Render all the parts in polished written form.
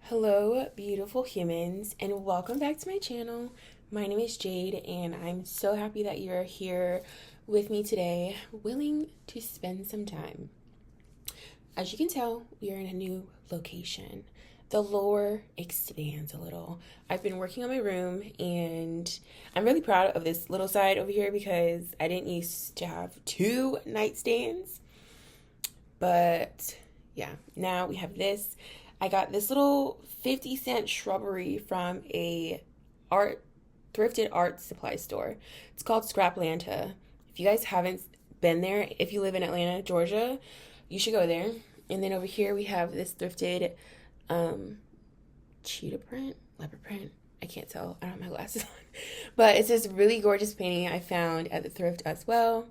Hello, beautiful humans, and welcome back to my channel. My name is Jade, and I'm so happy that you're here with me today, willing to spend some time. As you can tell, we are in a new location. The lore expands a little. I've been working on my room, and I'm really proud of this little side over here because I didn't used to have two nightstands. But yeah, now we have this. I got this little 50-cent shrubbery from a thrifted art supply store. It's called Scraplanta. If you guys haven't been there, if you live in Atlanta, Georgia, you should go there. And then over here we have this thrifted cheetah print, leopard print. I can't tell. I don't have my glasses on. But it's this really gorgeous painting I found at the thrift as well.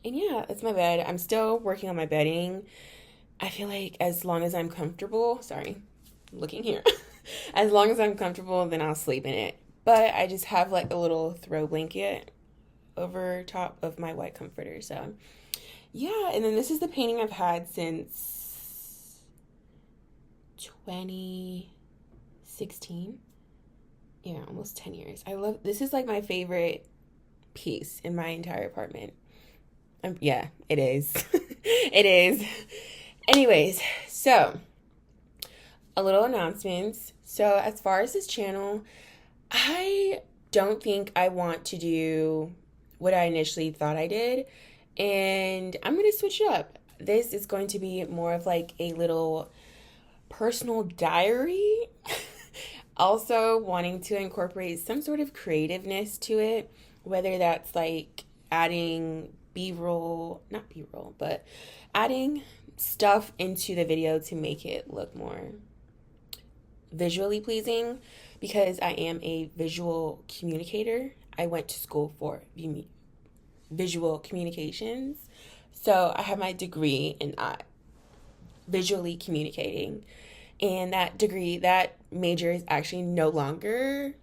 And yeah, that's my bed. I'm still working on my bedding. I feel like as long as I'm comfortable, sorry, looking here, as long as I'm comfortable, then I'll sleep in it. But I just have like a little throw blanket over top of my white comforter. So yeah, and then this is the painting I've had since 2016. Yeah, almost 10 years. This is like my favorite piece in my entire apartment. Yeah, it is. It is. Anyways, so a little announcements. So as far as this channel, I don't think I want to do what I initially thought I did, and I'm going to switch it up. This is going to be more of like a little personal diary. Also wanting to incorporate some sort of creativeness to it, whether that's like adding not B-roll, but adding stuff into the video to make it look more visually pleasing, because I am a visual communicator. I went to school for visual communications, so I have my degree in visually communicating, and that major is actually no longer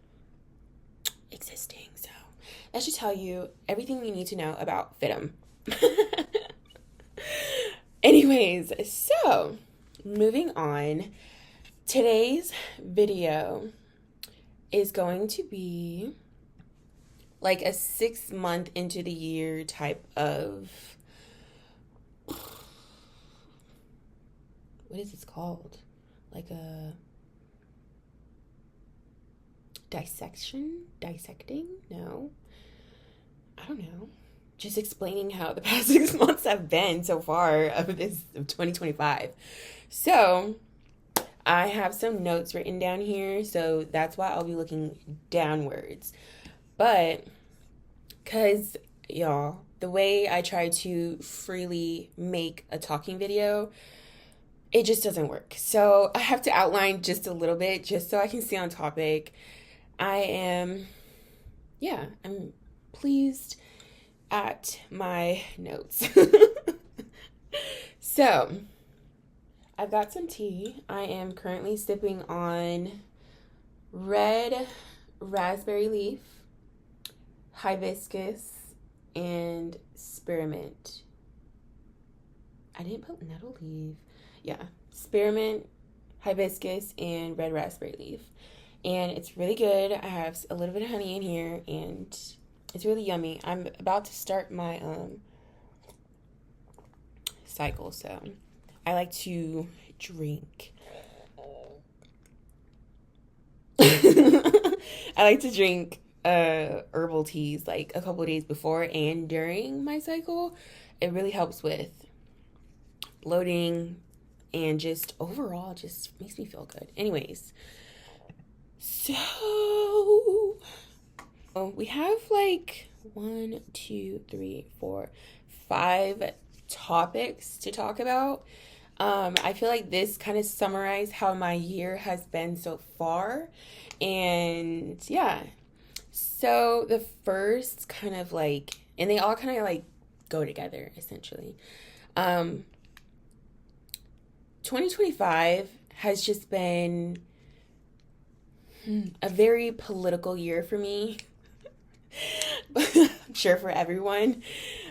existing. So that should tell you everything you need to know about FITM. Anyways, so moving on, today's video is going to be like a 6-month into the year type of, what is this called? Like a dissecting? No, I don't know. Just explaining how the past 6 months have been so far of 2025. So I have some notes written down here, so that's why I'll be looking downwards. But because y'all, the way I try to freely make a talking video, it just doesn't work. So I have to outline just a little bit just so I can stay on topic. I'm pleased at my notes. So I've got some tea. I am currently sipping on red raspberry leaf, hibiscus, and spearmint. I didn't put nettle leaf. Yeah, spearmint, hibiscus, and red raspberry leaf. And it's really good. I have a little bit of honey in here, and it's really yummy. I'm about to start my cycle, so I like to drink. I like to drink herbal teas like a couple of days before and during my cycle. It really helps with bloating and just overall just makes me feel good. Anyways, so we have like 1, 2, 3, 4, 5 topics to talk about. I feel like this kind of summarizes how my year has been so far. And yeah, so the first kind of like, and they all kind of like go together essentially. 2025 has just been a very political year for me. I'm sure for everyone.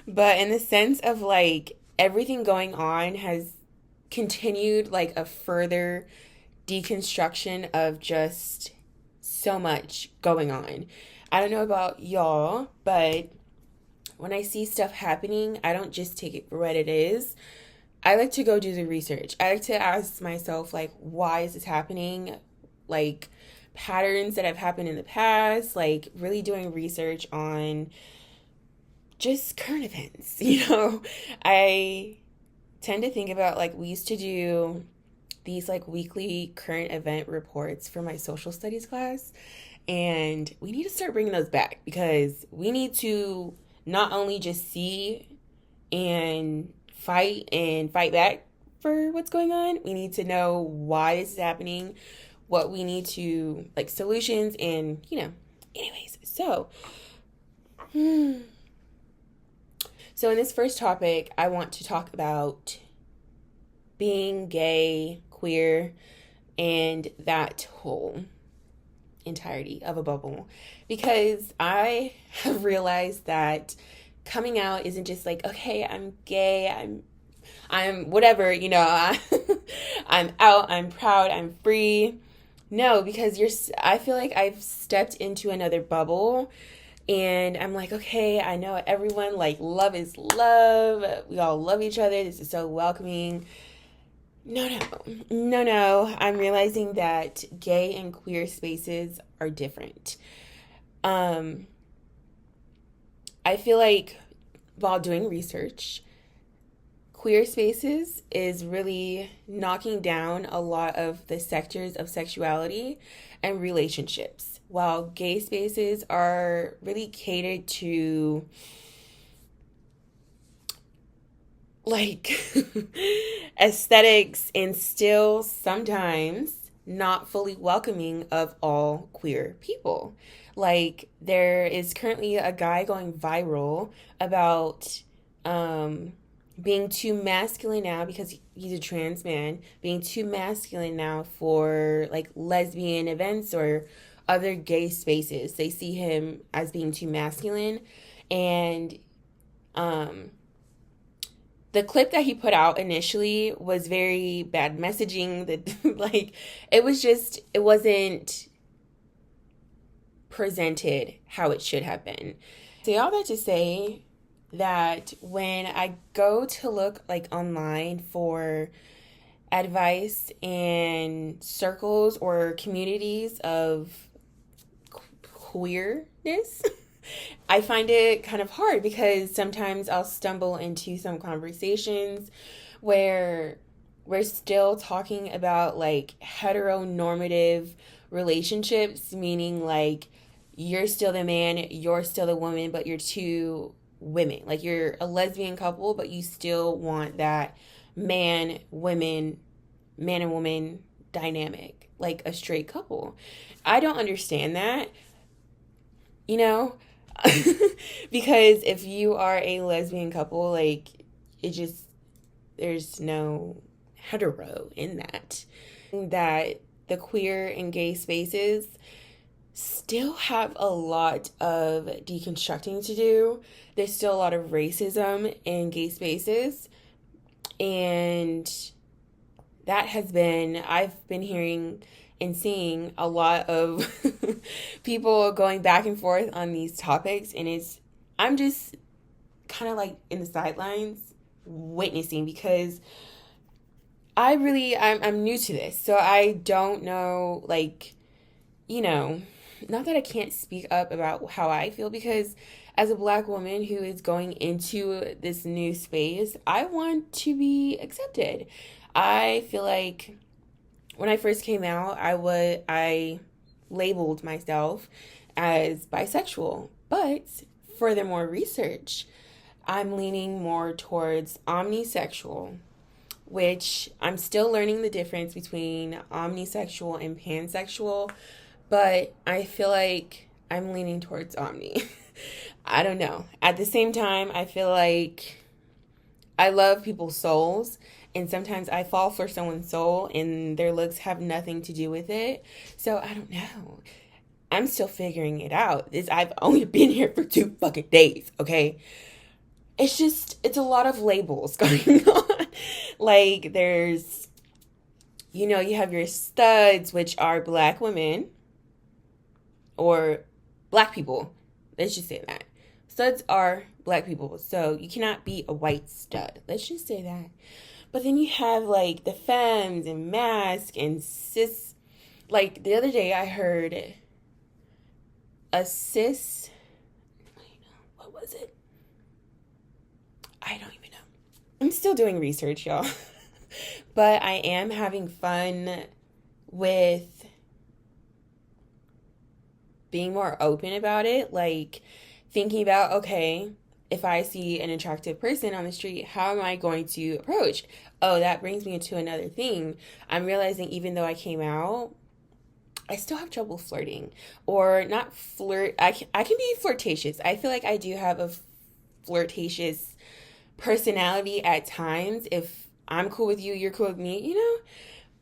But in the sense of like everything going on has continued like a further deconstruction of just so much going on. I don't know about y'all, but when I see stuff happening, I don't just take it for what it is. I like to go do the research. I like to ask myself, like, why is this happening? Like, patterns that have happened in the past, like, really doing research on just current events, I tend to think about, like, we used to do these, like, weekly current event reports for my social studies class, and we need to start bringing those back because we need to not only just see and fight back for what's going on. We need to know why this is happening, what we need to, like, solutions, and anyways. So in this first topic, I want to talk about being gay, queer, and that whole entirety of a bubble, because I have realized that coming out isn't just like, okay, I'm gay, I'm whatever, I'm out, I'm proud, I'm free. No, because I feel like I've stepped into another bubble, and I'm like, okay, I know everyone, like, love is love, we all love each other, this is so welcoming. No, I'm realizing that gay and queer spaces are different. I feel like while doing research, queer spaces is really knocking down a lot of the sectors of sexuality and relationships, while gay spaces are really catered to, like, aesthetics, and still sometimes not fully welcoming of all queer people. Like, there is currently a guy going viral about being too masculine now, because he's a trans man, being too masculine now for, like, lesbian events or other gay spaces. They see him as being too masculine. And the clip that he put out initially was very bad messaging. That like, it wasn't presented how it should have been. So all that to say that when I go to look, like, online for advice and circles or communities of queerness, I find it kind of hard, because sometimes I'll stumble into some conversations where we're still talking about, like, heteronormative relationships, meaning, like, you're still the man, you're still the woman, but you're two women. Like, you're a lesbian couple, but you still want that man and woman dynamic, like a straight couple. I don't understand that, because if you are a lesbian couple, like, there's no hetero in that. That the queer and gay spaces still have a lot of deconstructing to do. There's still a lot of racism in gay spaces, and I've been hearing and seeing a lot of people going back and forth on these topics, and I'm just kind of, like, in the sidelines witnessing, because I'm new to this, so I don't know, like, not that I can't speak up about how I feel, because as a Black woman who is going into this new space, I want to be accepted. I feel like when I first came out, I labeled myself as bisexual, but furthermore research, I'm leaning more towards omnisexual, which I'm still learning the difference between omnisexual and pansexual, but I feel like I'm leaning towards omni. I don't know. At the same time, I feel like I love people's souls, and sometimes I fall for someone's soul and their looks have nothing to do with it. So I don't know. I'm still figuring it out. I've only been here for 2 fucking days, okay? It's a lot of labels going on. Like, there's You know, you have your studs, which are black women or black people. Let's just say that. Studs are black people, so you cannot be a white stud. Let's just say that. But then you have like the femmes and mask and cis. Like the other day I heard a cis. What was it? I don't even know. I'm still doing research, y'all. But I am having fun with being more open about it. Like thinking about, okay, if I see an attractive person on the street, how am I going to approach? Oh, that brings me into another thing. I'm realizing even though I came out, I still have trouble flirting. Or not flirt. I can be flirtatious. I feel like I do have a flirtatious personality at times. If I'm cool with you, you're cool with me, you know?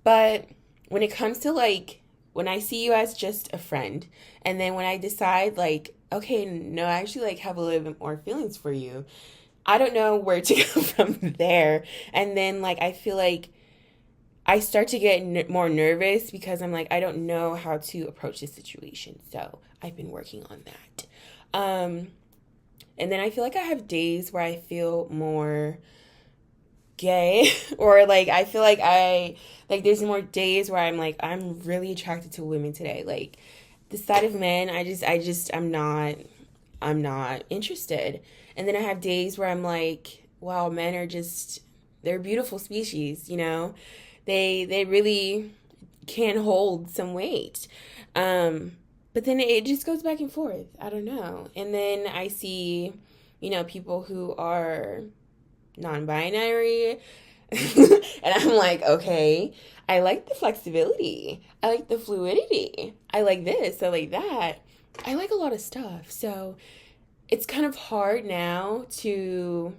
But when it comes to like, when I see you as just a friend, and then when I decide like, okay, no, I actually like have a little bit more feelings for you, I don't know where to go from there. And then like, I feel like I start to get more nervous because I'm like, I don't know how to approach this situation. So I've been working on that. And then I feel like I have days where I feel more gay or like I feel like there's more days where I'm like I'm really attracted to women today. Like the side of men, I'm not interested. And then I have days where I'm like, wow, men are just they're a beautiful species, you know? They really can hold some weight. But then it just goes back and forth. I don't know. And then I see, you know, people who are non-binary. And I'm like, okay, I like the flexibility. I like the fluidity. I like this. I like that. I like a lot of stuff. So it's kind of hard now to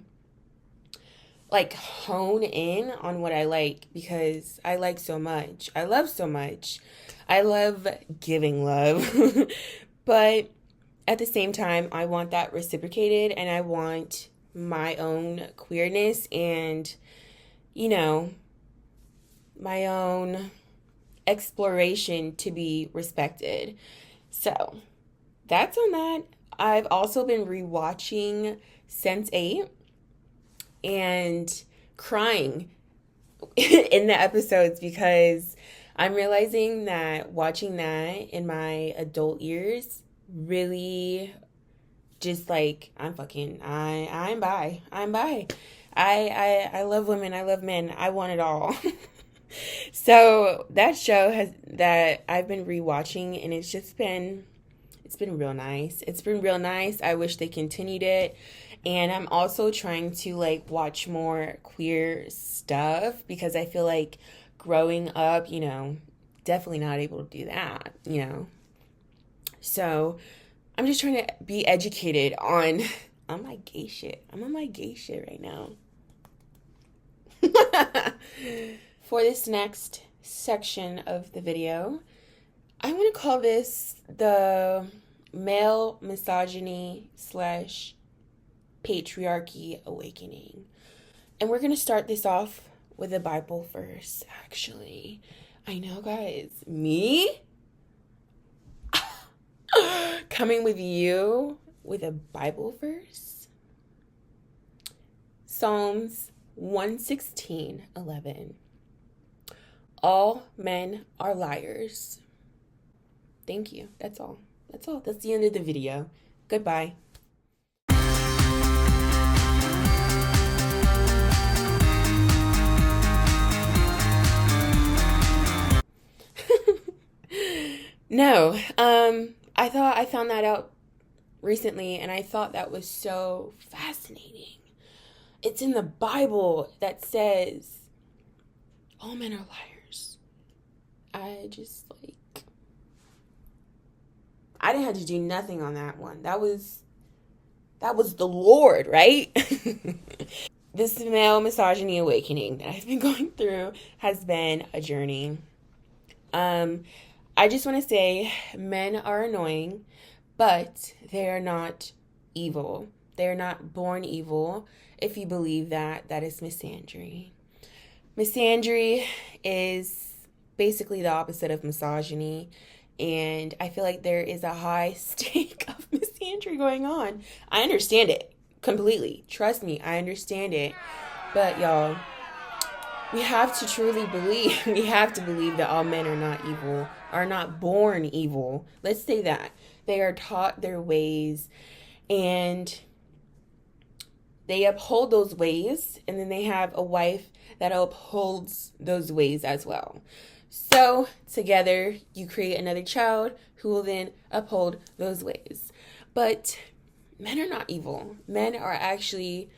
like hone in on what I like because I like so much. I love so much. I love giving love. But at the same time, I want that reciprocated and I want my own queerness and, you know, my own exploration to be respected. So that's on that. I've also been rewatching Sense8 and crying in the episodes because I'm realizing that watching that in my adult years really just like I'm bi. I love women, I love men, I want it all. So that show has that I've been rewatching and it's been real nice. It's been real nice. I wish they continued it. And I'm also trying to like watch more queer stuff because I feel like growing up, you know, definitely not able to do that, you know. So I'm just trying to be educated on my gay shit. I'm on my gay shit right now. For this next section of the video, I want to call this the male misogyny / patriarchy awakening. And we're going to start this off with a Bible verse, actually. I know, guys. Me? Coming with you with a Bible verse? Psalms 116:11. All men are liars. Thank you. That's all. That's all. That's the end of the video. Goodbye. No. I found that out recently and I thought that was so fascinating. It's in the Bible that says all men are liars. I didn't have to do nothing on that one. That was the Lord, right? This male misogyny awakening that I've been going through has been a journey. I just want to say men are annoying, but they are not evil. They are not born evil. If you believe that, that is misandry. Misandry is basically the opposite of misogyny. And I feel like there is a high stake of misandry going on. I understand it completely. Trust me, I understand it. But y'all, we have to truly believe, we have to believe that all men are not evil, are not born evil. Let's say that. They are taught their ways and they uphold those ways, and then they have a wife that upholds those ways as well. So together you create another child who will then uphold those ways. But men are not evil. Men are actually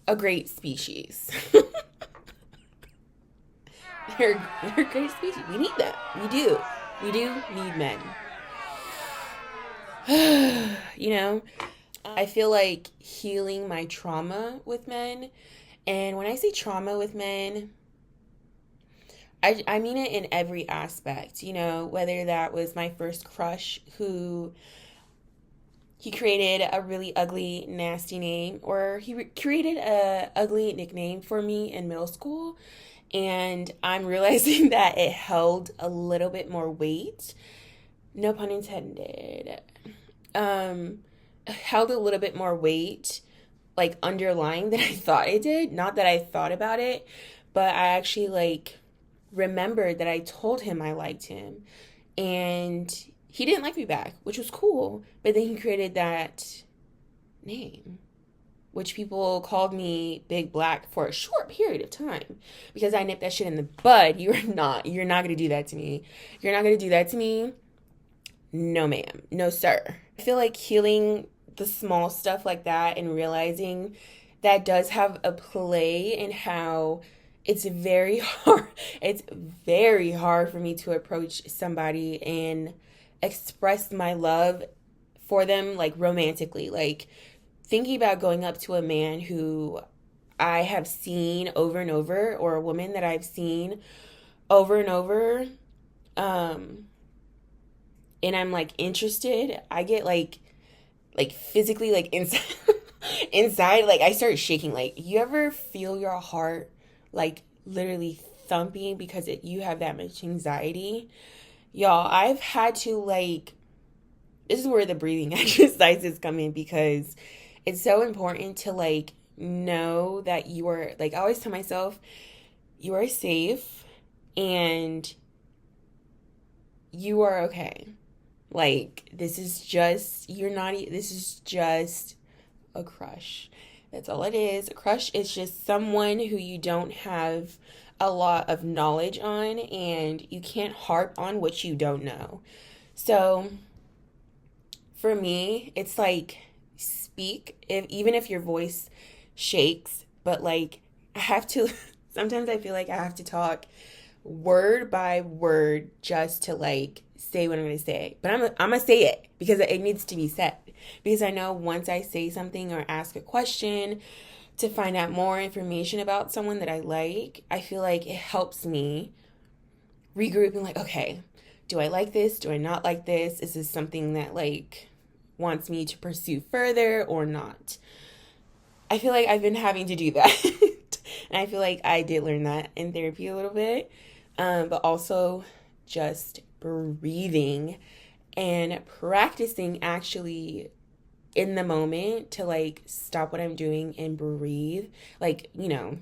a great species. They're a great species. We need them. We do. We do need men. You know, I feel like healing my trauma with men. And when I say trauma with men, I mean it in every aspect, you know, whether that was my first crush who he created a really ugly, nasty name, or he created a ugly nickname for me in middle school. And I'm realizing that it held a little bit more weight. No pun intended. Held a little bit more weight, like underlying than I thought it did. Not that I thought about it, but I actually like remembered that I told him I liked him. And he didn't like me back, which was cool. But then he created that name, which people called me Big Black for a short period of time because I nipped that shit in the bud. You're not going to do that to me. You're not going to do that to me. No, ma'am. No, sir. I feel like healing the small stuff like that and realizing that does have a play in how it's very hard. It's very hard for me to approach somebody and express my love for them, like romantically. Like thinking about going up to a man who I have seen over and over, or a woman that I've seen over and over, and I'm like interested, I get like physically like inside inside, like I start shaking. Like, you ever feel your heart like literally thumping because you have that much anxiety? Y'all, I've had to like, this is where the breathing exercises come in, because it's so important to like know that you are, like I always tell myself, you are safe and you are okay. Like, this is just, this is just a crush. That's all it is. A crush is just someone who you don't have a lot of knowledge on, and you can't harp on what you don't know. So for me, it's like, speak, even if your voice shakes, but like I have to, sometimes I feel like I have to talk word by word just to like say what I'm going to say. But I'm going to say it because it needs to be said. Because I know once I say something or ask a question to find out more information about someone that I like, I feel like it helps me regroup and like, okay, do I like this? Do I not like this? Is this something that like wants me to pursue further or not? I feel like I've been having to do that. And I feel like I did learn that in therapy a little bit. But also just breathing and practicing actually in the moment to like stop what I'm doing and breathe. Like, you know,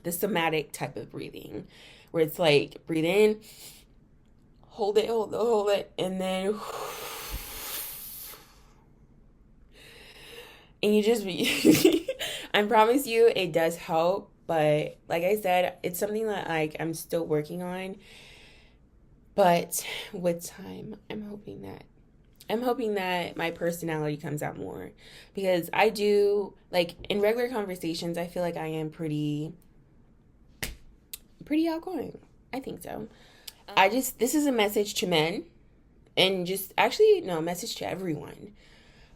the somatic type of breathing where it's like breathe in, hold it, and then and you just I promise you it does help. But like I said, it's something that like I'm still working on. But with time, I'm hoping that my personality comes out more, because I do, like, in regular conversations, I feel like I am pretty outgoing. I think so. This is a message to men, and just actually, no, message to everyone.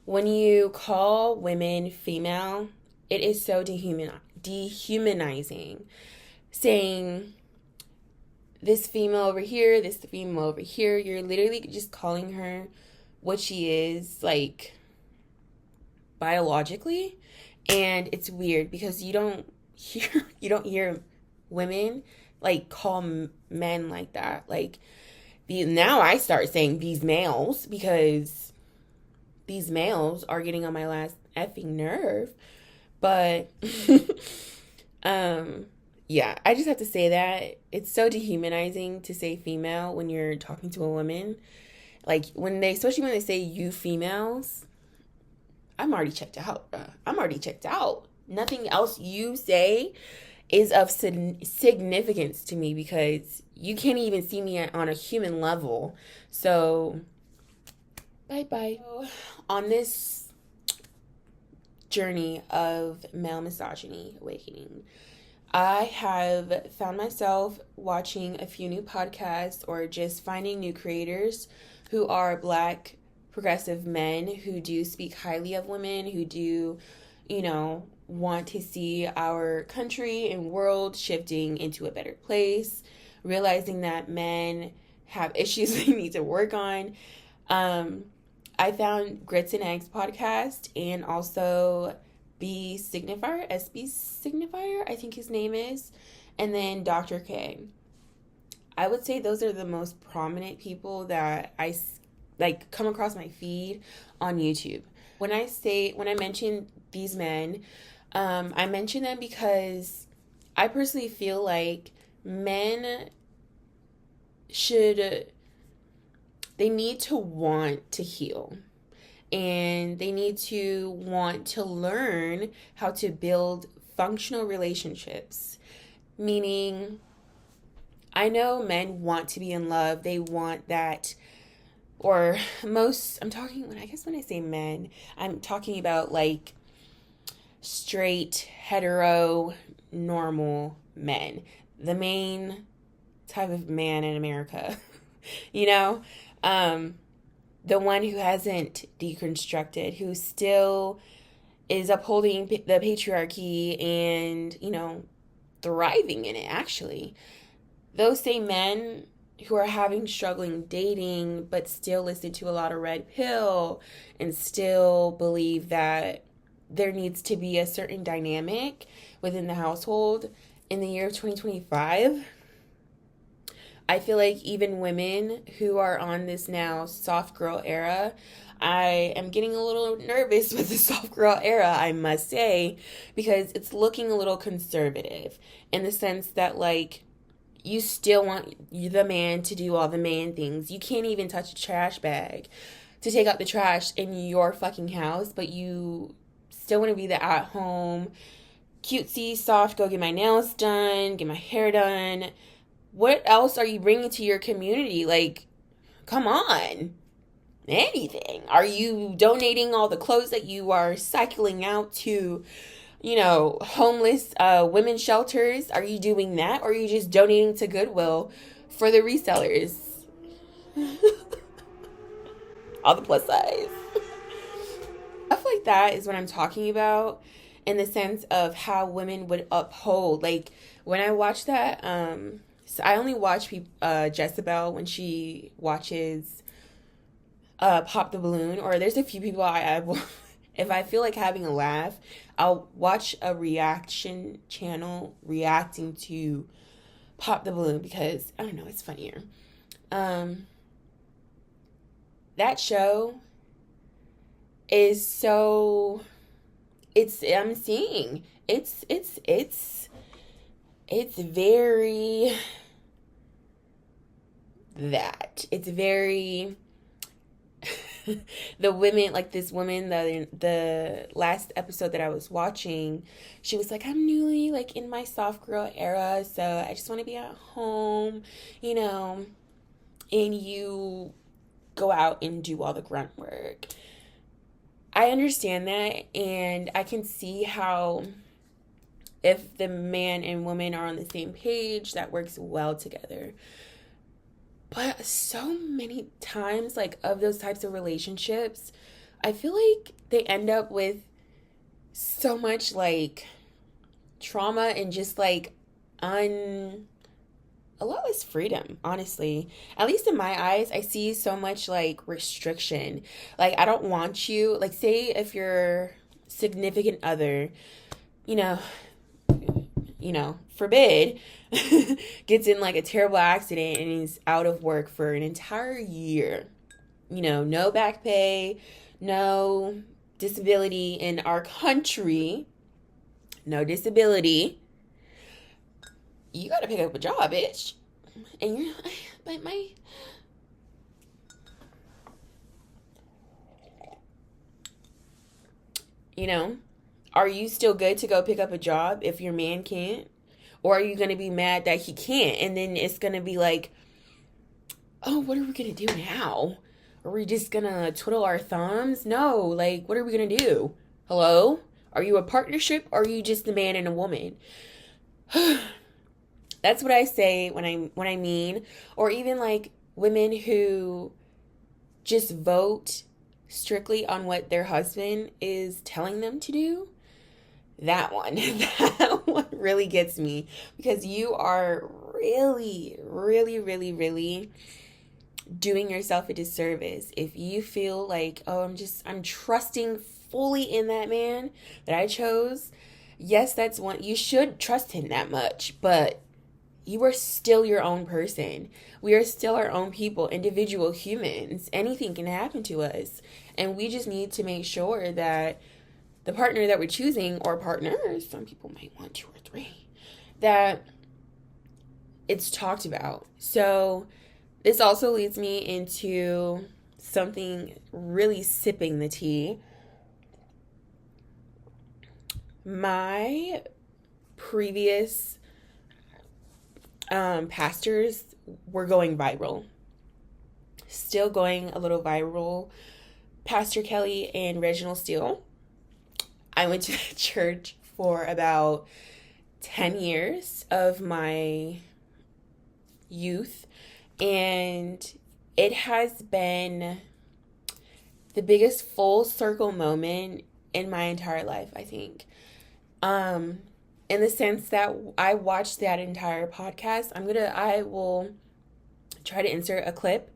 When you call women female, it is so dehumanizing. Saying this female over here, this female over here, you're literally just calling her what she is, like, biologically. And it's weird because you don't hear women like call men like that. Like now I start saying these males because these males are getting on my last effing nerve. But yeah, I just have to say that it's so dehumanizing to say female when you're talking to a woman. Like especially when they say you females, I'm already checked out, bruh. I'm already checked out. Nothing else you say is of significance to me because you can't even see me on a human level. So, bye bye. On this journey of male misogyny awakening, I have found myself watching a few new podcasts or just finding new creators who are Black progressive men who do speak highly of women, who do, want to see our country and world shifting into a better place, realizing that men have issues they need to work on. I found Grits and Eggs podcast and also SB Signifier, I think his name is, and then Dr. K. I would say those are the most prominent people that I come across my feed on YouTube. When I mention these men, I mention them because I personally feel like men they need to want to heal. And they need to want to learn how to build functional relationships. Meaning, I know men want to be in love. They want that, or most, when I say men, I'm talking about like straight, hetero, normal men. The main type of man in America, the one who hasn't deconstructed, who still is upholding the patriarchy and, thriving in it, actually. Those same men who are struggling dating, but still listen to a lot of red pill and still believe that there needs to be a certain dynamic within the household in the year of 2025. I feel like even women who are on this now soft girl era, I am getting a little nervous with the soft girl era, I must say, because it's looking a little conservative in the sense that, like, you still want the man to do all the man things. You can't even touch a trash bag to take out the trash in your fucking house, but you still want to be the at-home, cutesy, soft, go get my nails done, get my hair done. What else are you bringing to your community? Like, come on. Anything. Are you donating all the clothes that you are cycling out to, homeless women's shelters? Are you doing that? Or are you just donating to Goodwill for the resellers? All the plus size. Stuff like that is what I'm talking about in the sense of how women would uphold. Like, when I watch that, so I only watch Jezebel when she watches Pop the Balloon, or there's a few people I if I feel like having a laugh, I'll watch a reaction channel reacting to Pop the Balloon because, I don't know, it's funnier. That show is so, I'm seeing, it's very, it's very, the women, like this woman, the last episode that I was watching, she was like, I'm newly like in my soft girl era, so I just want to be at home, and you go out and do all the grunt work. I understand that, and I can see how if the man and woman are on the same page, that works well together. But so many times, like, of those types of relationships, I feel like they end up with so much, like, trauma and just, like, a lot less freedom, honestly. At least in my eyes, I see so much, like, restriction. Like, I don't want you, like, say if your significant other, forbid, gets in like a terrible accident and he's out of work for an entire year. No back pay, no disability in our country, no disability. You got to pick up a job, bitch. And you're but are you still good to go pick up a job if your man can't? Or are you going to be mad that he can't? And then it's going to be like, oh, what are we going to do now? Are we just going to twiddle our thumbs? No, like, what are we going to do? Hello? Are you a partnership or are you just a man and a woman? That's what I say when I mean, or even like women who just vote strictly on what their husband is telling them to do. That one really gets me, because you are really, really, really, really doing yourself a disservice if you feel like, oh, I'm trusting fully in that man that I chose. Yes, that's one. You should trust him that much, but you are still your own person. We are still our own people, individual humans. Anything can happen to us. And we just need to make sure that the partner that we're choosing, or partners, some people might want 2 or 3, that it's talked about. So this also leads me into something really sipping the tea. My previous pastors were going viral. Still going a little viral. Pastor Kelly and Reginald Steele. I went to that church for about 10 years of my youth, and it has been the biggest full circle moment in my entire life, I think. In the sense that I watched that entire podcast. I will try to insert a clip.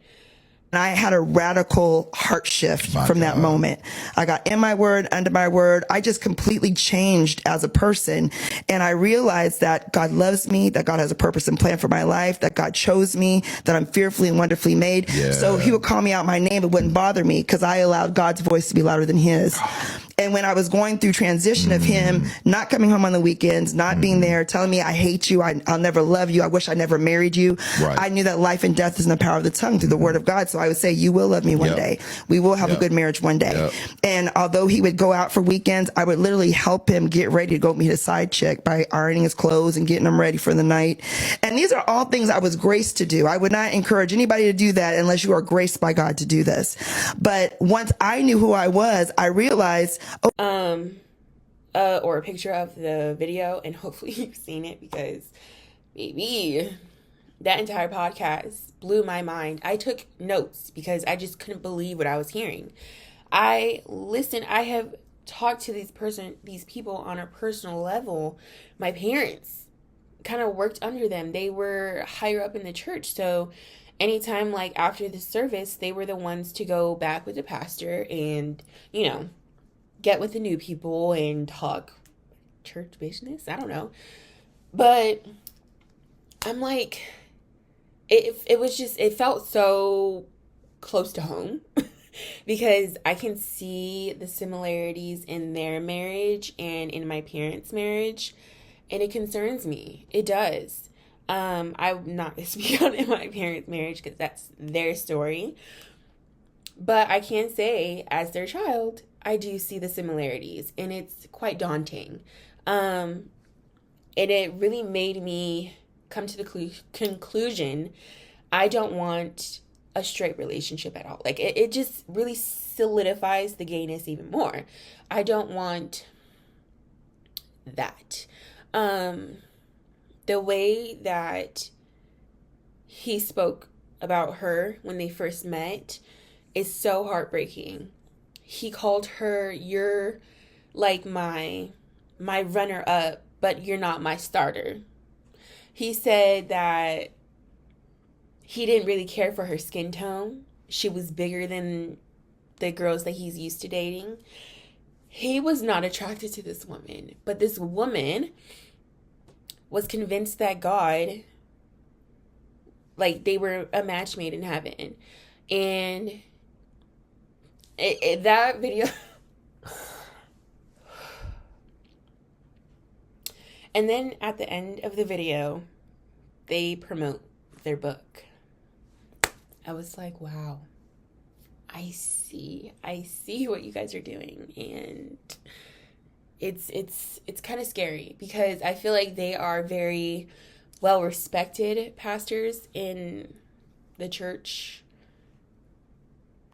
And I had a radical heart shift from that moment. I got in my word, under my word. I just completely changed as a person. And I realized that God loves me, that God has a purpose and plan for my life, that God chose me, that I'm fearfully and wonderfully made. Yeah. So he would call me out my name. It wouldn't bother me because I allowed God's voice to be louder than his. And when I was going through transition of him not coming home on the weekends, not being there, telling me, I hate you, I'll never love you, I wish I never married you. Right. I knew that life and death is in the power of the tongue through the word of God. So I would say, you will love me one day. We will have a good marriage one day. And although he would go out for weekends, I would literally help him get ready to go meet his side chick by ironing his clothes and getting him ready for the night. And these are all things I was graced to do. I would not encourage anybody to do that unless you are graced by God to do this. But once I knew who I was, I realized, or a picture of the video, and hopefully you've seen it, because baby, that entire podcast blew my mind. I took notes because I just couldn't believe what I was hearing. I have talked to these people on a personal level. My parents kind of worked under them. They were higher up in the church, so anytime, like after the service, they were the ones to go back with the pastor and get with the new people and talk church business. I don't know. But I'm like, it felt so close to home because I can see the similarities in their marriage and in my parents' marriage, and it concerns me. It does. I'm not going to speak on my parents' marriage because that's their story. But I can say, as their child, I do see the similarities, and it's quite daunting. And it really made me come to the conclusion, I don't want a straight relationship at all. Like, it just really solidifies the gayness even more. I don't want that. The way that he spoke about her when they first met is so heartbreaking. He called her, you're like my runner up, but you're not my starter. He said that he didn't really care for her skin tone. She was bigger than the girls that he's used to dating. He was not attracted to this woman, but this woman was convinced that God, like, they were a match made in heaven. And that video... And then at the end of the video, they promote their book. I was like, wow, I see what you guys are doing. And it's kind of scary, because I feel like they are very well respected pastors in the church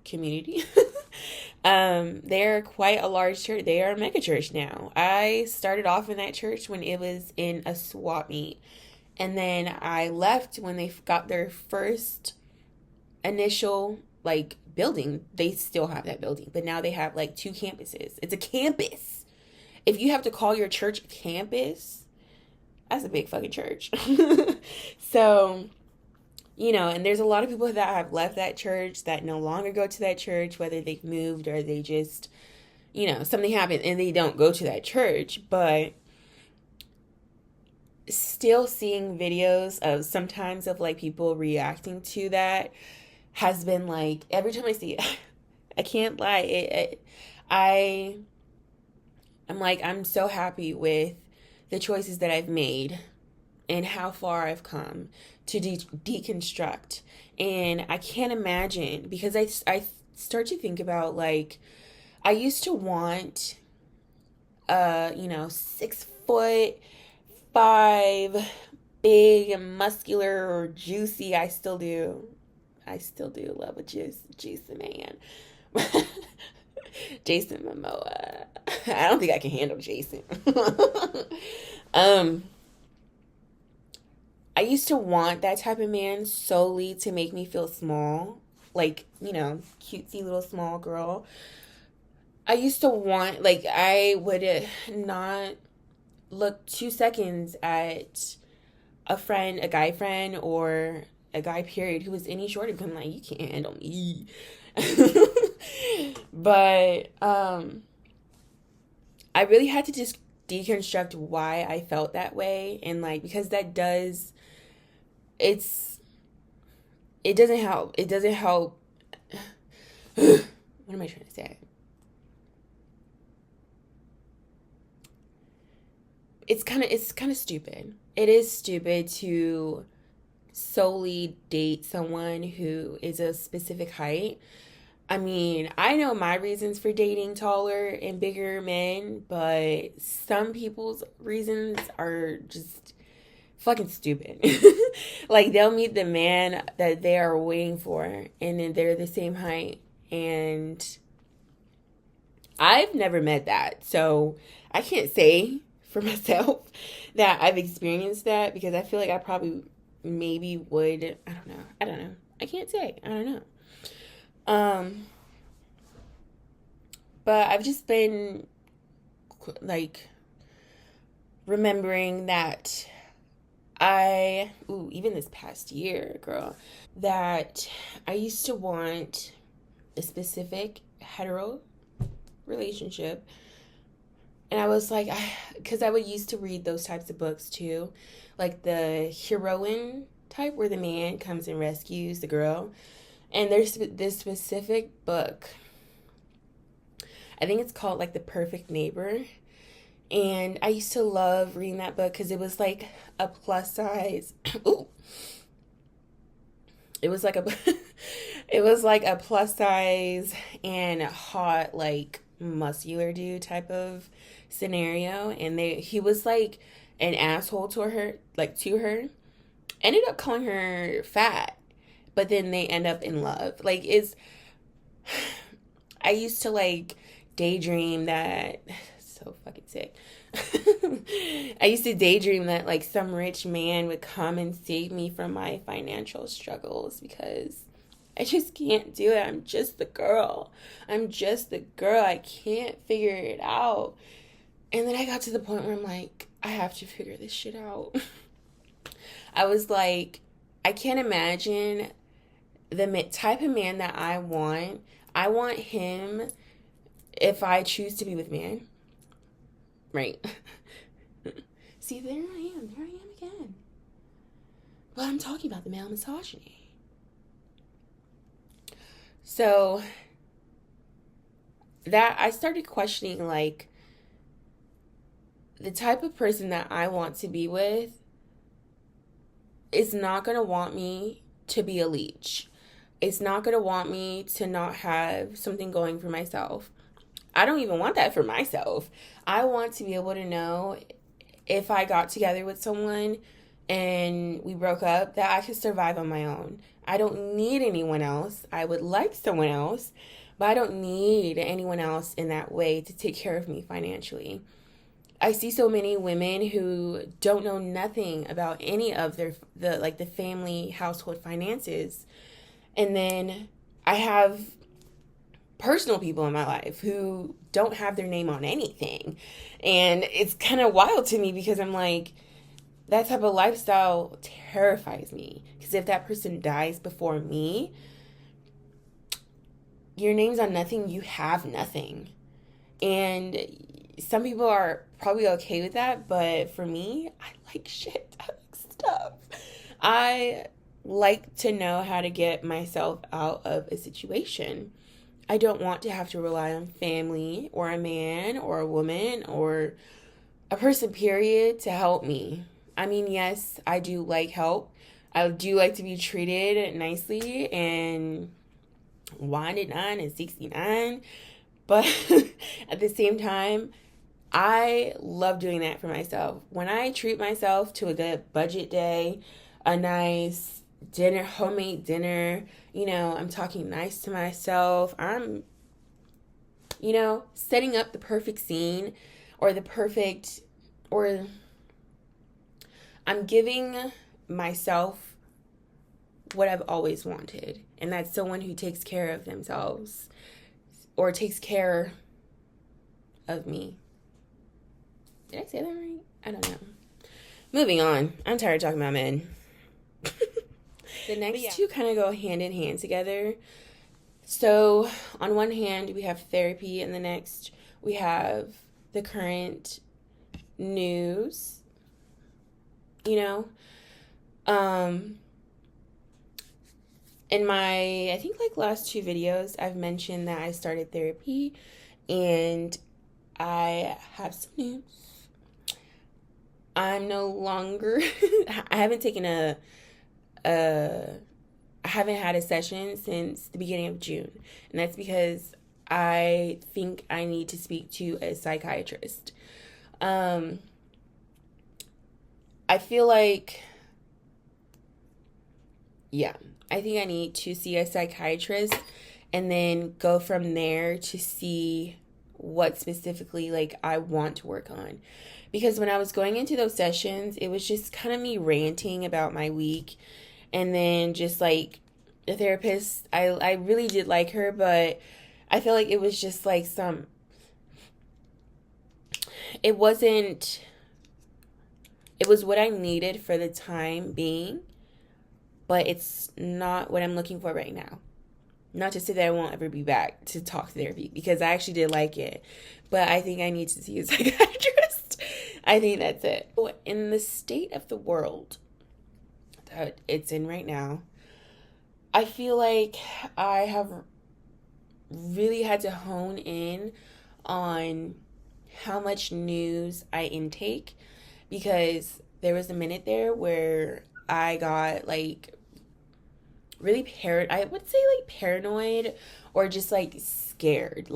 community. They're quite a large church. They are a mega church now. I started off in that church when it was in a swap meet. And then I left when they got their first initial, like, building. They still have that building, but now they have, like, 2 campuses. It's a campus. If you have to call your church a campus, that's a big fucking church. So, you know, and there's a lot of people that have left that church that no longer go to that church, whether they've moved or they just, you know, something happened and they don't go to that church. But still seeing videos of sometimes of, like, people reacting to that has been, like, every time I see it, I can't lie. I'm like, I'm so happy with the choices that I've made and how far I've come to deconstruct. And I can't imagine, because I start to think about, like, I used to want, 6'5", big and muscular or juicy. I still do love a juicy man. Jason Momoa. I don't think I can handle Jason. I used to want that type of man solely to make me feel small, like, you know, cutesy little small girl. I used to want, like, I would not look 2 seconds at a friend, a guy friend, or a guy period who was any shorter, because I'm like, you can't handle me. But I really had to just deconstruct why I felt that way, and, like, because that does, it doesn't help. It doesn't help. What am I trying to say? It's kind of stupid. It is stupid to solely date someone who is a specific height. I mean, I know my reasons for dating taller and bigger men, but some people's reasons are just fucking stupid. Like, they'll meet the man that they are waiting for, and then they're the same height. And I've never met that, so I can't say for myself that I've experienced that, because I feel like I probably maybe would. I don't know. I can't say. I don't know. But I've just been, like, remembering that even this past year, girl, that I used to want a specific hetero relationship. And I was like, because I would used to read those types of books too, like the heroine type where the man comes and rescues the girl. And there's this specific book, I think it's called, like, The Perfect Neighbor. And I used to love reading that book because it was like a plus size. Ooh. It was like a plus size and hot, like, muscular dude type of scenario. And he was like an asshole to her, ended up calling her fat, but then they end up in love. Like, I used to, like, daydream that, so fucking sick. I used to daydream that, like, some rich man would come and save me from my financial struggles, because I just can't do it. I'm just the girl. I can't figure it out. And then I got to the point where I'm like, I have to figure this shit out. I was like, I can't imagine the type of man that I want. I want him if I choose to be with man. Right. See, there I am But I'm talking about the male misogyny. So that I started questioning, like, the type of person that I want to be with is not going to want me to be a leech. It's not going to want me to not have something going for myself. I don't even want that for myself. I want to be able to know if I got together with someone and we broke up, that I could survive on my own. I don't need anyone else. I would like someone else, but I don't need anyone else in that way to take care of me financially. I see so many women who don't know nothing about any of the family household finances. And then I have personal people in my life who don't have their name on anything. And it's kind of wild to me because I'm like, that type of lifestyle terrifies me. Because if that person dies before me, your name's on nothing, you have nothing. And some people are probably okay with that, but for me, I like shit. I like stuff. I like to know how to get myself out of a situation. I don't want to have to rely on family or a man or a woman or a person, period, to help me. I mean, yes, I do like help. I do like to be treated nicely and wine at 9 and 69. But at the same time, I love doing that for myself. When I treat myself to a good budget day, a nice dinner, homemade dinner, I'm talking nice to myself. I'm, setting up the perfect scene or I'm giving myself what I've always wanted. And that's someone who takes care of themselves or takes care of me. Did I say that right? I don't know. Moving on. I'm tired of talking about men. The next two kind of go hand in hand together. So on one hand, we have therapy, and the next we have the current news. In my, I think, last 2 videos, I've mentioned that I started therapy, and I have some news. I'm no longer, I haven't had a session since the beginning of June. And that's because I think I need to speak to a psychiatrist. I feel like, I think I need to see a psychiatrist and then go from there to see what specifically I want to work on. Because when I was going into those sessions, it was just kind of me ranting about my week. And then just the therapist, I really did like her, but I feel like it was just it was what I needed for the time being, but it's not what I'm looking for right now. Not to say that I won't ever be back to talk therapy, because I actually did like it, but I think I need to see a psychiatrist. I think that's it. In the state of the world that it's in right now, I feel like I have really had to hone in on how much news I intake, because there was a minute there where I got really I would say paranoid, or just scared,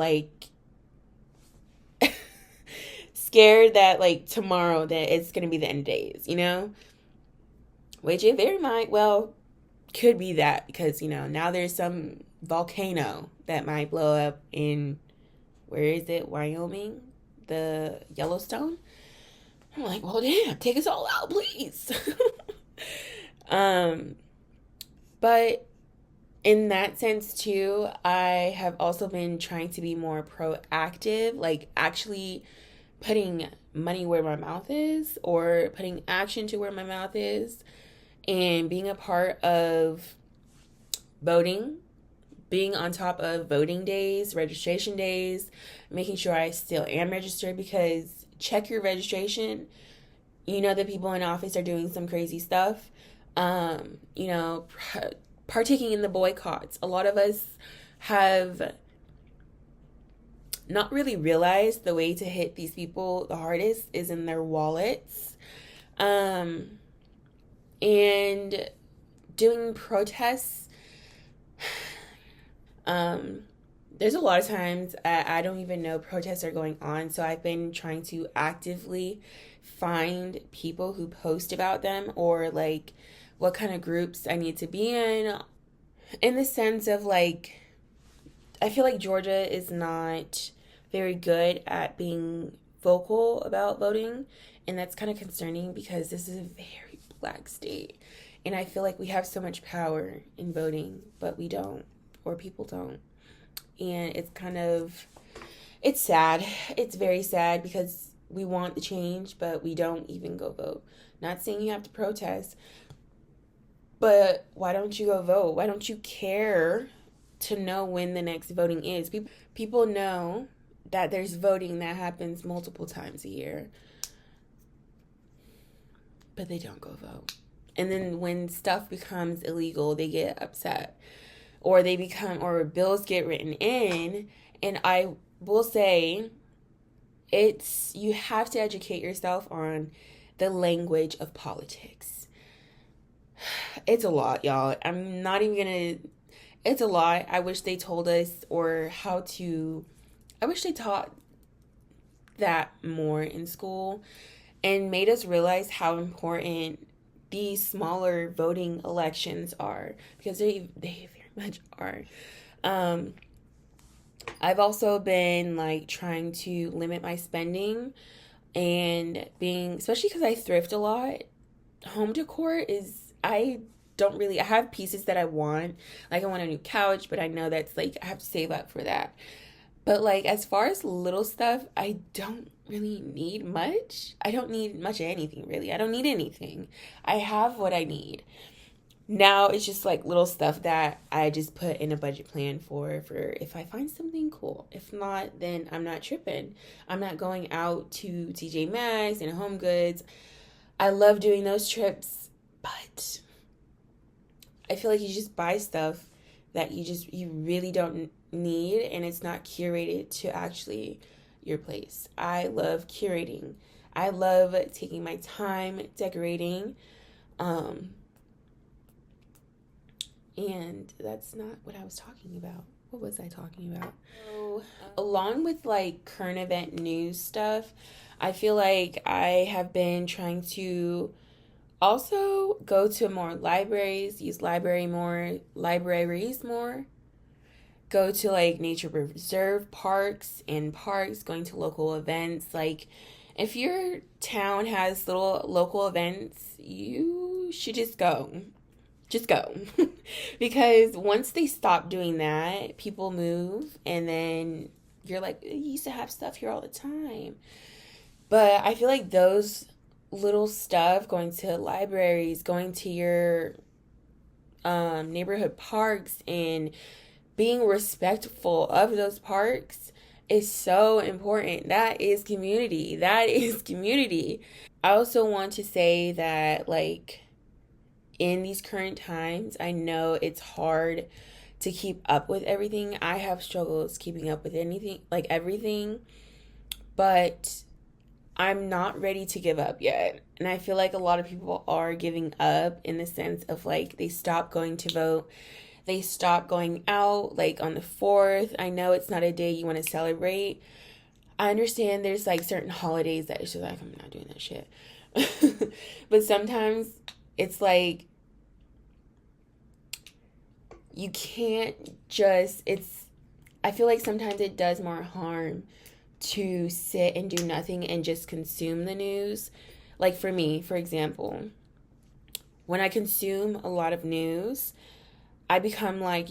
scared that tomorrow that it's gonna be the end of days, which it very could be that, because now there's some volcano that might blow up in, where is it, Wyoming, the Yellowstone. I'm like, well, damn, take us all out, please. But in that sense too, I have also been trying to be more proactive, actually putting money where my mouth is, or putting action to where my mouth is, and being a part of voting, being on top of voting days, registration days, making sure I still am registered, because check your registration. The people in office are doing some crazy stuff. You know, partaking in the boycotts. A lot of us have not really realized the way to hit these people the hardest is in their wallets. And doing protests, there's a lot of times I don't even know protests are going on, so I've been trying to actively find people who post about them, or like what kind of groups I need to be in the sense of like, I feel like Georgia is not very good at being vocal about voting, and that's kind of concerning because this is a very black state. And I feel like we have so much power in voting, but we don't, or people don't. And it's sad. It's very sad because we want the change, but we don't even go vote. Not saying you have to protest, but why don't you go vote? Why don't you care to know when the next voting is? People know that there's voting that happens multiple times a year, but they don't go vote. And then when stuff becomes illegal, they get upset, or bills get written in. And I will say, you have to educate yourself on the language of politics. It's a lot, y'all. I'm not even gonna, it's a lot. I wish they told us, I wish they taught that more in school and made us realize how important these smaller voting elections are, because they very much are. I've also been like trying to limit my spending, and especially because I thrift a lot. Home decor I have pieces that I want. Like I want a new couch, but I know that's like, I have to save up for that. But like, as far as little stuff, I don't really need much. I don't need much of anything, really. I don't need anything. I have what I need. Now it's just like little stuff that I just put in a budget plan for if I find something cool. If not, then I'm not tripping. I'm not going out to TJ Maxx and Home Goods. I love doing those trips, but I feel like you just buy stuff that you really don't need, and it's not curated to actually your place. I love curating. I love taking my time decorating. And that's not what I was talking about. What was I talking about? So, along with like current event news stuff, I feel like I have been trying to also go to more libraries, use libraries more, go to like nature reserve parks, going to local events. Like, if your town has little local events, you should just go. Just go. Because once they stop doing that, people move, and then you're like, you used to have stuff here all the time. But I feel like those little stuff, going to libraries, going to your neighborhood parks, and being respectful of those parks is so important. That is community. I also want to say that, like, in these current times, I know it's hard to keep up with everything. I have struggles keeping up with everything, but I'm not ready to give up yet. And I feel like a lot of people are giving up, in the sense of like, they stop going to vote. They stop going out, like on the 4th. I know it's not a day you want to celebrate. I understand there's like certain holidays that it's just like, I'm not doing that shit. But sometimes it's like, you can't just, I feel like sometimes it does more harm to sit and do nothing and just consume the news. Like for me, for example, when I consume a lot of news, I become like,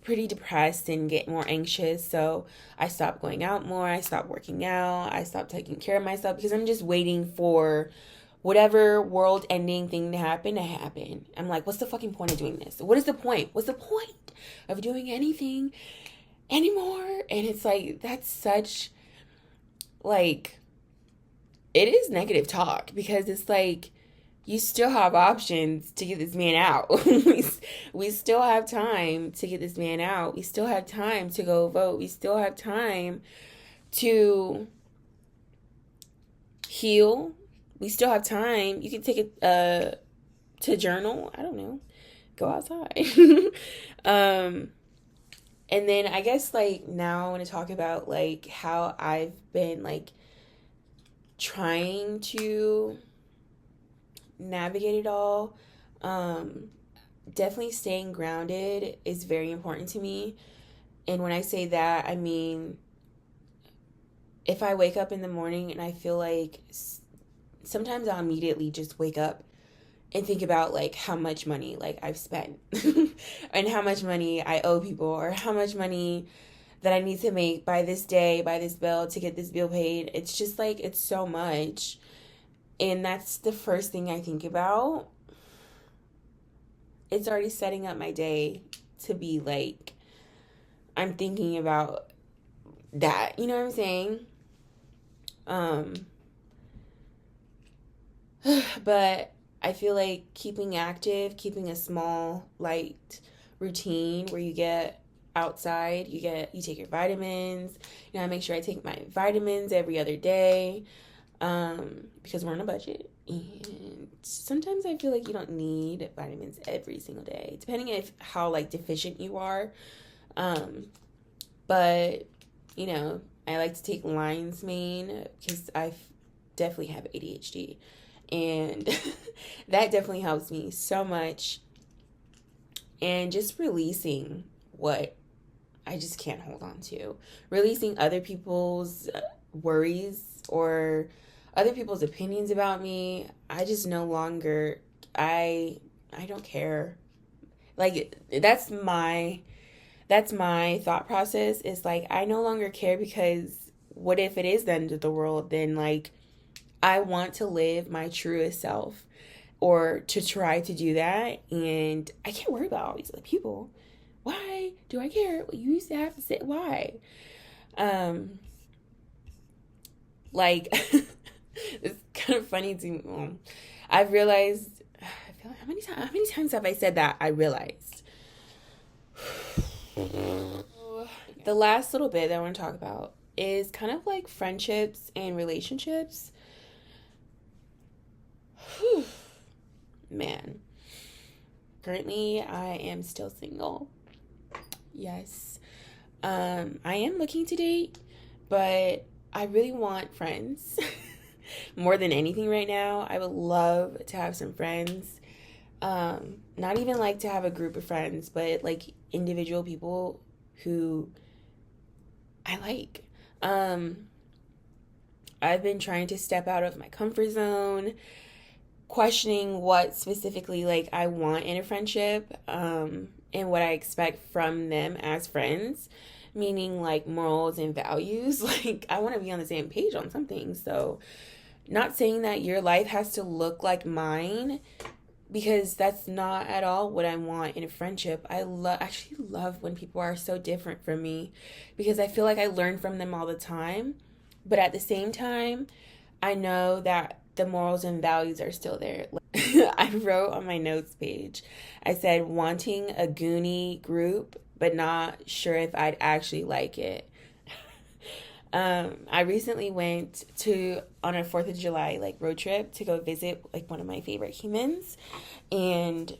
pretty depressed and get more anxious. So I stop going out more. I stop working out. I stop taking care of myself, because I'm just waiting for whatever world ending thing to happen. I'm like, what's the fucking point of doing this? What is the point? What's the point of doing anything anymore? And it's like, that's such, like, it is negative talk, because it's like, you still have options to get this man out. We still have time to get this man out. We still have time to go vote. We still have time to heal. We still have time. You can take it to journal. I don't know. Go outside. And then I guess like now I want to talk about like how I've been like trying to navigate it all. Definitely staying grounded is very important to me. And when I say that, I mean, if I wake up in the morning and I feel like sometimes I'll immediately just wake up and think about like how much money like I've spent and how much money I owe people, or how much money that I need to make by this day, by this bill, to get this bill paid. It's just like, it's so much. And that's the first thing I think about. It's already setting up my day to be like, I'm thinking about that. You know what I'm saying? But I feel like keeping active, keeping a small, light routine where you get outside, you take your vitamins. I make sure I take my vitamins every other day, because we're on a budget. And sometimes I feel like you don't need vitamins every single day, depending if how like deficient you are. But I like to take lion's mane because I definitely have ADHD. And that definitely helps me so much. And just releasing what I just can't hold on to. Releasing other people's worries or other people's opinions about me. I just no longer, I don't care. Like, that's my thought process. Is like, I no longer care, because what if it is the end of the world? Then like, I want to live my truest self, or to try to do that, and I can't worry about all these other people. Why do I care? Well, you used to have to say why. Like, it's kind of funny to I've realized, I feel like how many times have I said that? I realized. The last little bit that I want to talk about is kind of like friendships and relationships. Whew. Man. Currently, I am still single. Yes. I am looking to date, but I really want friends. More than anything right now. I would love to have some friends. Not even like to have a group of friends, but like individual people who I like. I've been trying to step out of my comfort zone, questioning what specifically like I want in a friendship, and what I expect from them as friends, meaning like morals and values. Like, I want to be on the same page on something. So, not saying that your life has to look like mine, because that's not at all what I want in a friendship. I actually love when people are so different from me, because I feel like I learn from them all the time. But at the same time, I know that the morals and values are still there. I wrote on my notes page, I said, wanting a Goonie group, but not sure if I'd actually like it. I recently went on a 4th of July like road trip to go visit like one of my favorite humans, and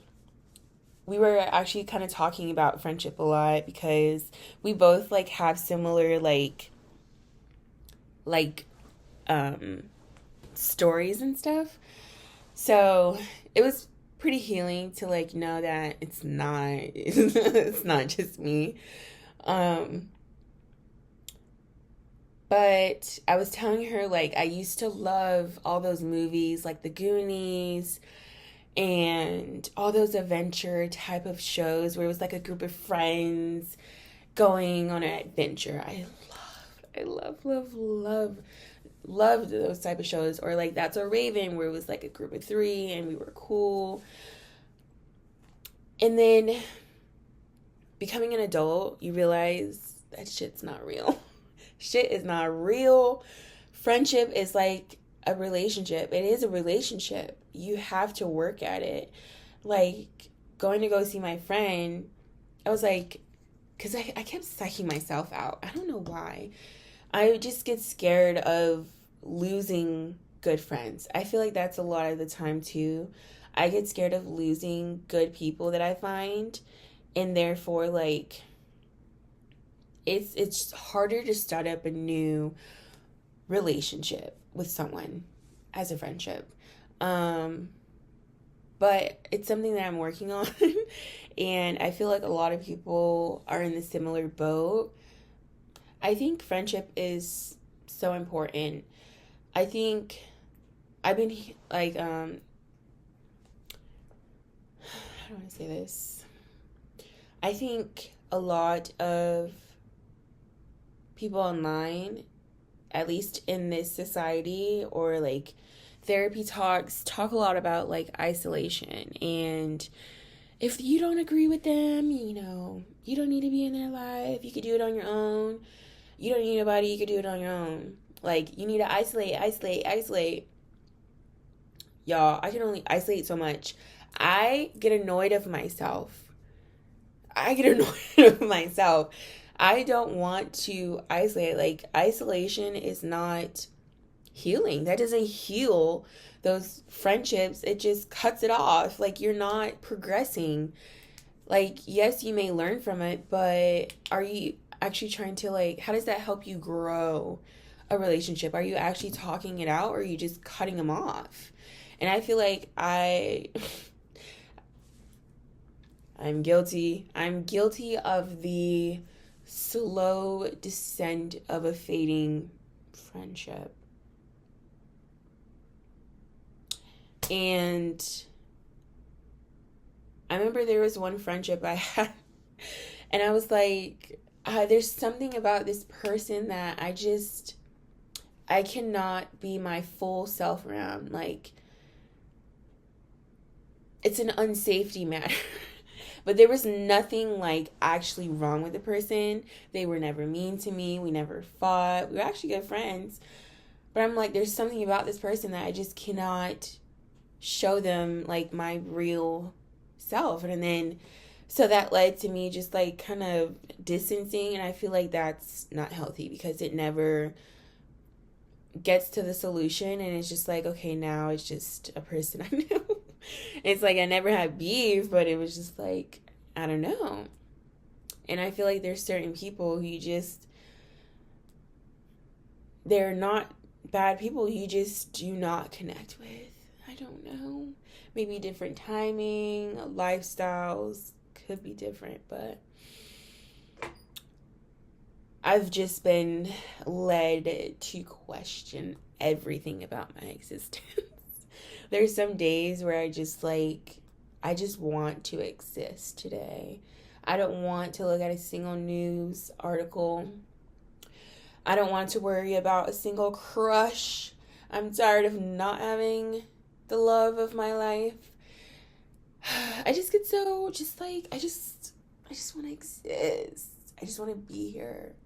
we were actually kind of talking about friendship a lot, because we both like have similar like stories and stuff. So it was pretty healing to like know that it's not just me. But I was telling her, like, I used to love all those movies, like The Goonies and all those adventure type of shows where it was like a group of friends going on an adventure. I loved those type of shows. Or like That's a Raven, where it was like a group of 3 and we were cool. And then becoming an adult, you realize that shit's not real. Shit is not real. Friendship is like a relationship. It is a relationship. you have to work at it. Like, going to go see my friend, I was like, because I kept psyching myself out. I don't know why. I just get scared of losing good friends. I feel like that's a lot of the time too. I get scared of losing good people that I find, and therefore, like, it's harder to start up a new relationship with someone as a friendship. But it's something that I'm working on. And I feel like a lot of people are in the similar boat. I think friendship is so important. I think I've been like, how do I want to say this? I think a lot of people online, at least in this society, or like therapy talks, talk a lot about like isolation. And if you don't agree with them, you know, you don't need to be in their life. You could do it on your own. You don't need nobody. You could do it on your own. Like, you need to isolate. Y'all, I can only isolate so much. I get annoyed of myself. I don't want to isolate. Like, isolation is not healing. That doesn't heal those friendships. It just cuts it off. Like, you're not progressing. Like, yes, you may learn from it, but are you actually trying to, like, how does that help you grow a relationship? Are you actually talking it out, or are you just cutting them off? And I feel like I'm guilty. I'm guilty of the slow descent of a fading friendship. And I remember there was one friendship I had, and I was like, there's something about this person that I cannot be my full self around. Like, it's an unsafety matter. But there was nothing, like, actually wrong with the person. They were never mean to me. We never fought. We were actually good friends. But I'm like, there's something about this person that I just cannot show them, like, my real self. And then, so that led to me just, like, kind of distancing. And I feel like that's not healthy, because it never gets to the solution. And it's just like, okay, now it's just a person I knew. It's like I never had beef, but it was just like, I don't know. And I feel like there's certain people who they're not bad people, you just do not connect with. I don't know. Maybe different timing, lifestyles could be different, but I've just been led to question everything about my existence. There's some days where I just want to exist today. I don't want to look at a single news article. I don't want to worry about a single crush. I'm tired of not having the love of my life. I just get so I just want to exist. I just want to be here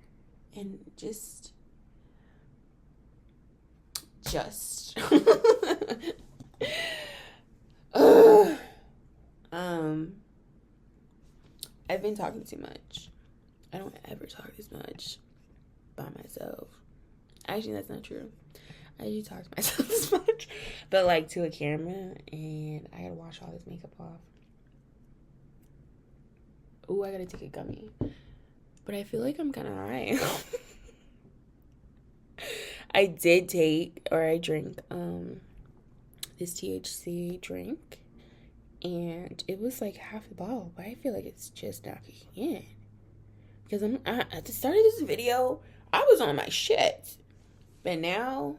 and just I've been talking too much. I don't ever talk this much by myself. Actually, that's not true. I do talk to myself this much, but like to a camera, and I gotta wash all this makeup off. Ooh, I gotta take a gummy. But I feel like I'm kind of alright. I drink this THC drink, and it was like half a bottle, but I feel like it's just now kicking in. Because at the start of this video, I was on my shit. But now,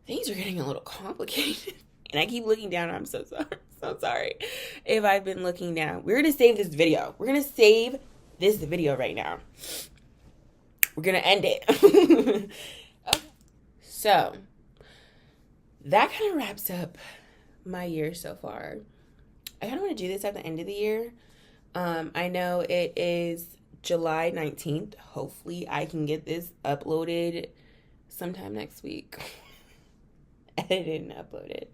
things are getting a little complicated. And I keep looking down, and I'm so sorry. So sorry if I've been looking down. We're going to save this video. We're going to save this video right now. We're going to end it. Okay. So, that kind of wraps up my year so far. I kind of want to do this at the end of the year. I know it is July 19th. Hopefully I can get this uploaded sometime next week. Edited and uploaded.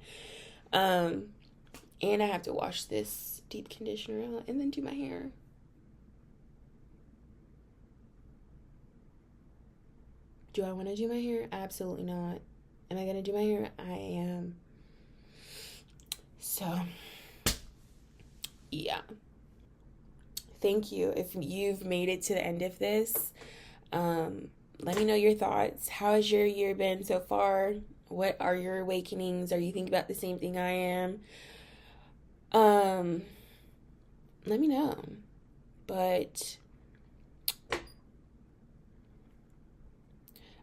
And I have to wash this deep conditioner out and then do my hair. Do I want to do my hair? Absolutely not. Am I going to do my hair? I am. So, yeah. Thank you. If you've made it to the end of this, let me know your thoughts. How has your year been so far? What are your awakenings? Are you thinking about the same thing I am? Let me know. But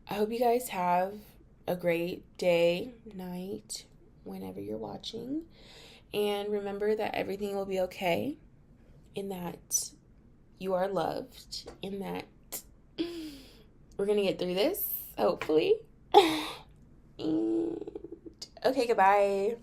I hope you guys have a great day, night, whenever you're watching. And remember that everything will be okay, in that you are loved, in that we're going to get through this, hopefully. And, okay, goodbye.